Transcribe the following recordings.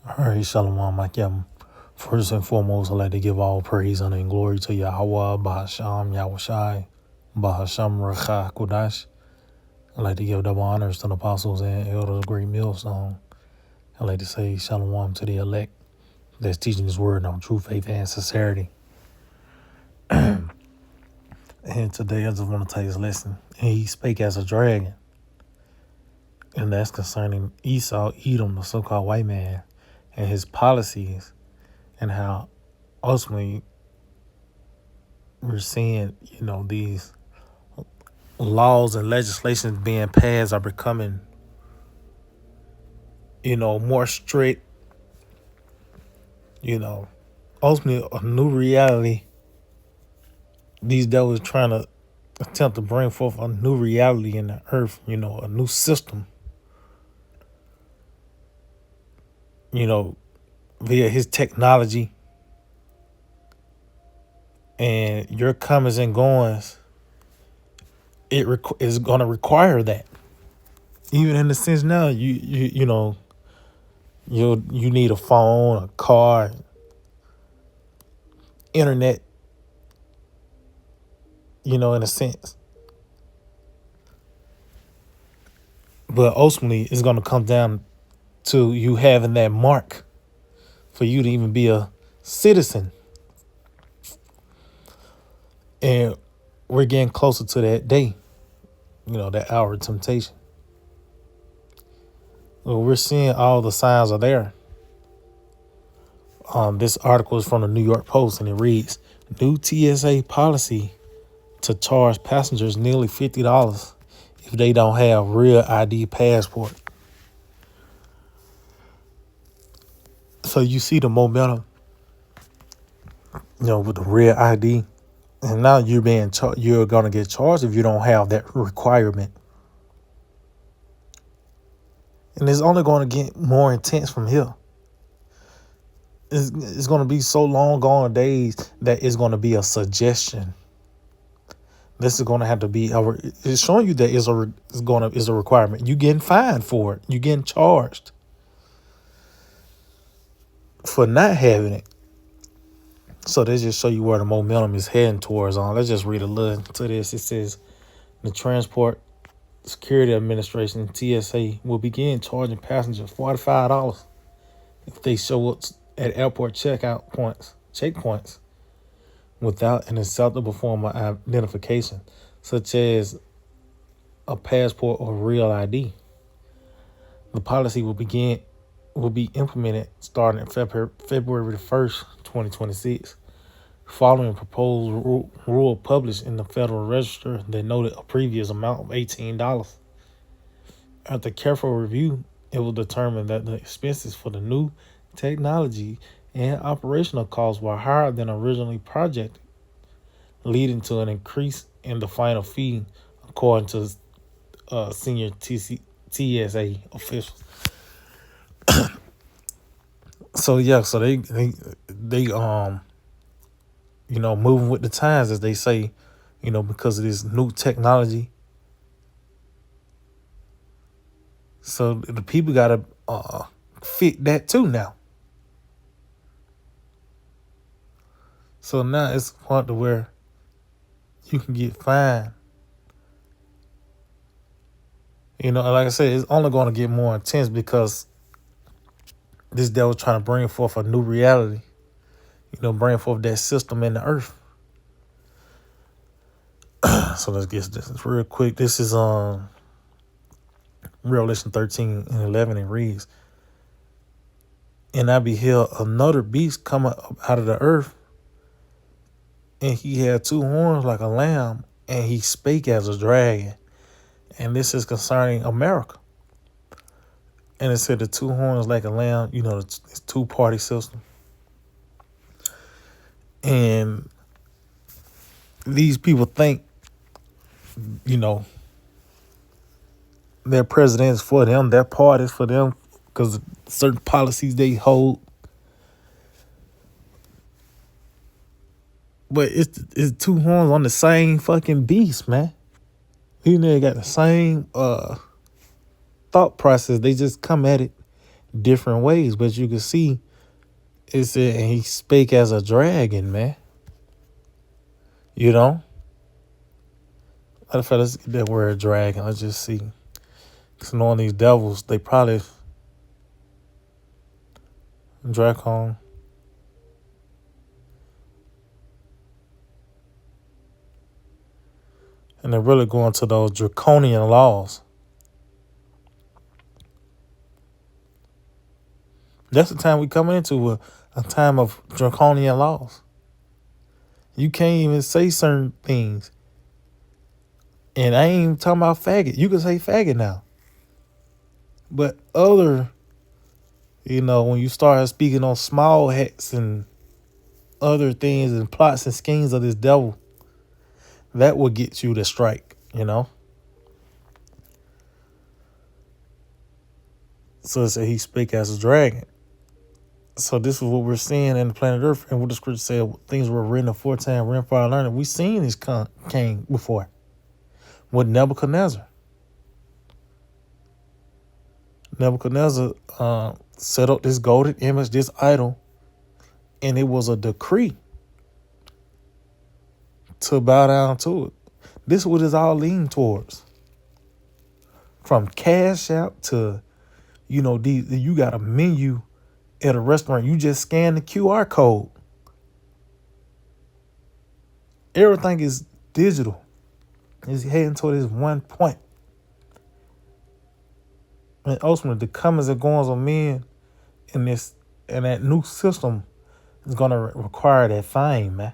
All right, Shalom, Akim. First and foremost, I'd like to give all praise, honor, and glory to Yahweh, Bahasham, Yahushai, Bahasham, Racha, Kodash. I'd like to give double honors to the apostles and elders of Great Millstone. I'd like to say Shalom to the elect that's teaching His word on true faith and sincerity. And today I just want to take this lesson. And he spake as a dragon. And that's concerning Esau, Edom, the so-called white man, and his policies, and how ultimately we're seeing, these laws and legislations being passed are becoming, more strict, ultimately a new reality. These devils trying to attempt to bring forth a new reality in the earth, a new system, via his technology and your comings and goings. It is going to require that. Even in the sense now, you need a phone, a car, internet, in a sense. But ultimately, it's going to come down to you having that mark for you to even be a citizen. And we're getting closer to that day, that hour of temptation. Well, we're seeing all the signs are there. This article is from the New York Post, and it reads, new TSA policy to charge passengers nearly $50 if they don't have real ID passport. So you see the momentum, with the real ID, and now you're you're gonna get charged if you don't have that requirement. And it's only going to get more intense from here. It's going to be so long gone days that it's going to be a suggestion. This is going to have to be it's showing you that is a requirement. You getting fined for it. You getting charged for not having it. So they just show you where the momentum is heading towards. Let's just read a little to this. It says the Transport Security Administration (TSA) will begin charging passengers $45 if they show up at airport checkpoints without an acceptable form of identification, such as a passport or real ID. The policy will be implemented starting February the 1st, 2026, following a proposed rule published in the Federal Register that noted a previous amount of $18. After careful review, it will determine that the expenses for the new technology and operational costs were higher than originally projected, leading to an increase in the final fee, according to senior TSA officials. So they moving with the times, as they say, because of this new technology. So the people gotta fit that too now. So now it's a point to where you can get fined. Like I said, it's only going to get more intense because this devil trying to bring forth a new reality. Bring forth that system in the earth. So let's get this real quick. This is Revelation 13:11. It reads, and I beheld another beast come up out of the earth, and he had two horns like a lamb, and he spake as a dragon. And this is concerning America. And it said the two horns like a lamb, it's two-party system. And these people think, their president is for them, their party is for them, because certain policies they hold. But it's two horns on the same fucking beast, man. You know, they got the same thought process. They just come at it different ways, but you can see it said, and he spake as a dragon, man. You know? Let's get that word dragon. Let's just see. Because knowing these devils, they probably Dracon. And they're really going to those draconian laws. That's the time we coming into a time of draconian laws. You can't even say certain things. And I ain't even talking about faggot. You can say faggot now. But other, when you start speaking on small hats and other things and plots and schemes of this devil, that will get you to strike, So it said he spake as a dragon. So this is what we're seeing in the planet Earth, and what the scripture said, things were written aforetime, written for our learning. We've seen this king before with Nebuchadnezzar. Nebuchadnezzar set up this golden image, this idol, and it was a decree to bow down to it. This is what it's all leaning towards. From cash out to, you got a menu at a restaurant. You just scan the QR code. Everything is digital. It's heading toward this one point. And ultimately, the comings and goings of men in that new system is going to require that fame, man.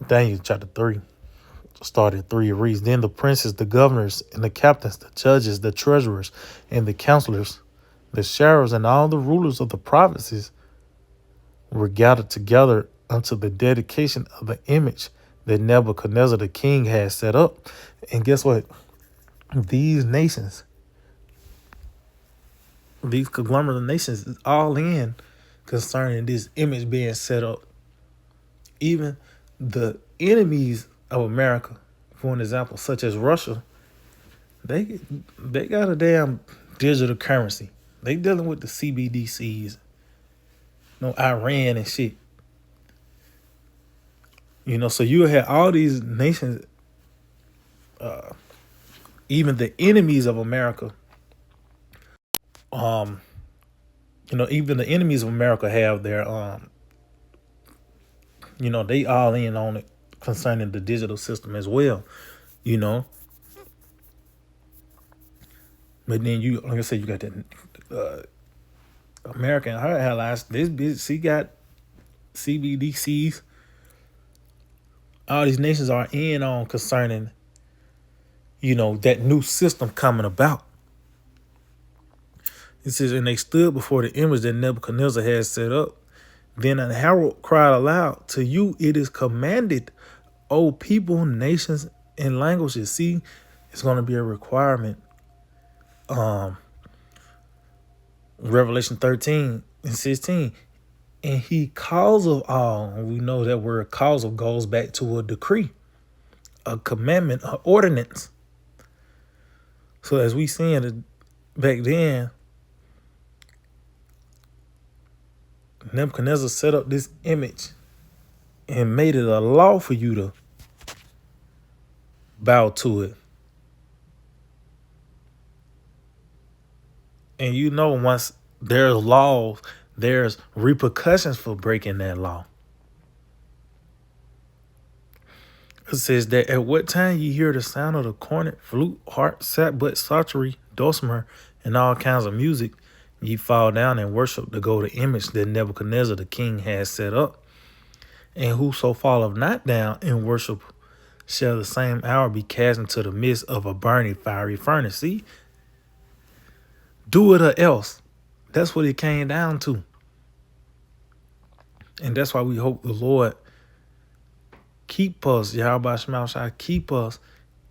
Daniel chapter 3. Started 3, it reads, Then the princes, the governors, and the captains, the judges, the treasurers, and the counselors, the sheriffs, and all the rulers of the provinces were gathered together unto the dedication of the image that Nebuchadnezzar the king had set up. And guess what? These nations, these conglomerate nations, is all in concerning this image being set up. Even the enemies of America, for an example, such as Russia, they got a damn digital currency. They dealing with the CBDCs, Iran and shit. So you had all these nations, even the enemies of America. Even the enemies of America have their, they all in on it concerning the digital system as well, But then like I said, you got that American her allies. This bitch, she got CBDCs. All these nations are in on concerning, that new system coming about. It says, and they stood before the image that Nebuchadnezzar had set up. Then an herald cried aloud, to you it is commanded, O people, nations, and languages. See, it's going to be a requirement. Revelation 13 and 16. And he cause of all, and we know that word cause of goes back to a decree, a commandment, an ordinance. So as we seen it back then, Nebuchadnezzar set up this image and made it a law for you to bow to it. And once there's laws, there's repercussions for breaking that law. It says that at what time you hear the sound of the cornet, flute, harp, sackbut, psaltery, dulcimer, and all kinds of music, ye fall down and worship the golden image that Nebuchadnezzar the king has set up. And whoso falleth not down and worship shall the same hour be cast into the midst of a burning fiery furnace. See? Do it or else. That's what it came down to. And that's why we hope the Lord keep us, Yahweh Shema Shai, keep us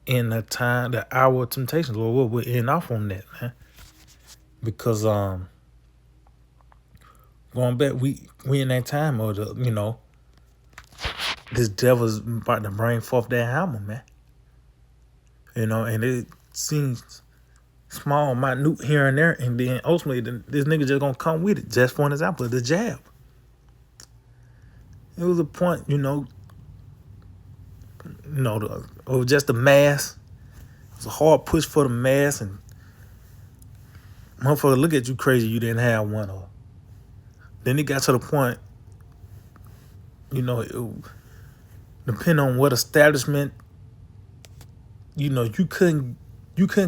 in the time, the hour of temptation. Lord, we're end off on that, man. Because going back, we in that time of this devil's about to bring forth that hammer, man. And it seems small, minute here and there, and then ultimately this nigga just gonna come with it. Just for an example, the jab. It was a point, it was just the mask. It was a hard push for the mask, and motherfucker, look at you crazy, you didn't have one. Or then it got to the point, depending on what establishment, you couldn't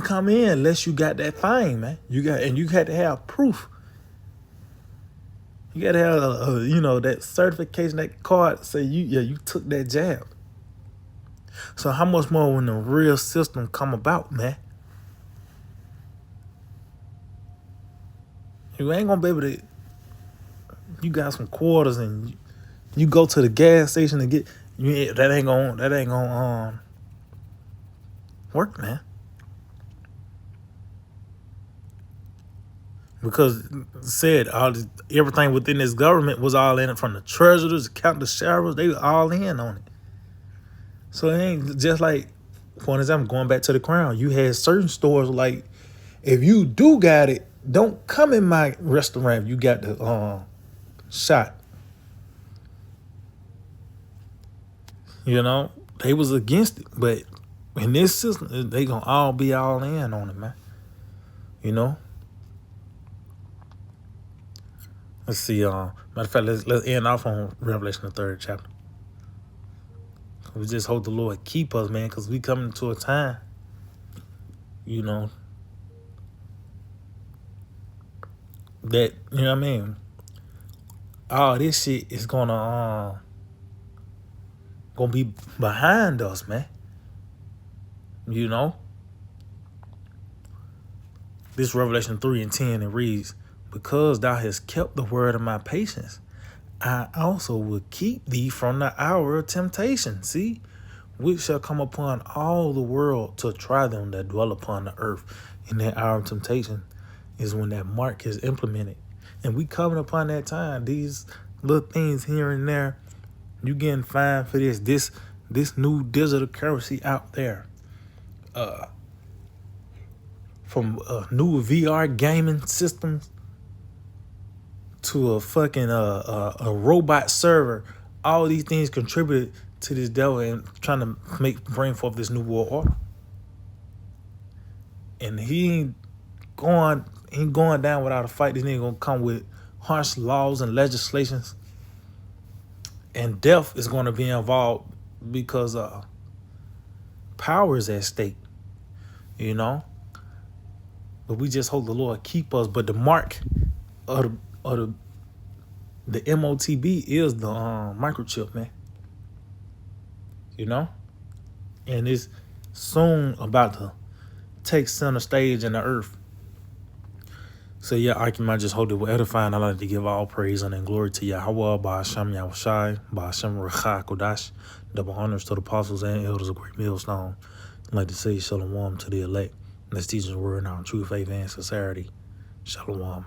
come in unless you got that thing, man. You had to have proof. You got to have that certification, that card say you took that jab. So how much more when the real system come about, man? You ain't gonna be able to. You got some quarters and you go to the gas station and get that ain't gonna work, man. Because said everything within this government was all in it, from the treasurers, the sheriffs, they were all in on it. So it ain't just like, for example, going back to the Crown, you had certain stores like, if you do got it, don't come in my restaurant if you got the shot. They was against it, but in this system, they gonna all be all in on it, man. Let's see. Matter of fact, let's end off on Revelation the 3rd chapter. We just hope the Lord keep us, man, because we coming to a time, that all this shit is gonna be behind us, man. This Revelation 3:10, it reads, "Because thou hast kept the word of my patience, I also will keep thee from the hour of temptation, see, which shall come upon all the world to try them that dwell upon the earth." In that hour of temptation is when that mark is implemented. And we coming upon that time. These little things here and there, you getting fined for this new digital currency out there. From new VR gaming systems to a fucking a robot server, all these things contributed to this devil and trying to bring forth this new world order. And he ain't going down without a fight. This nigga gonna come with harsh laws and legislations, and death is gonna be involved because power is at stake. But we just hope the Lord keep us. But the mark of the MOTB is the microchip, man. And it's soon about to take center stage in the earth. So I just hope that we're edifying. I like to give all praise and glory to Yahweh, Ba'ashem Yahushai, Ba'ashem Rechai Kodash. Double honors to the apostles and elders of Great Millstone. I'd like to say shalom to the elect. Let's teach the word now in true faith and sincerity. Shalom.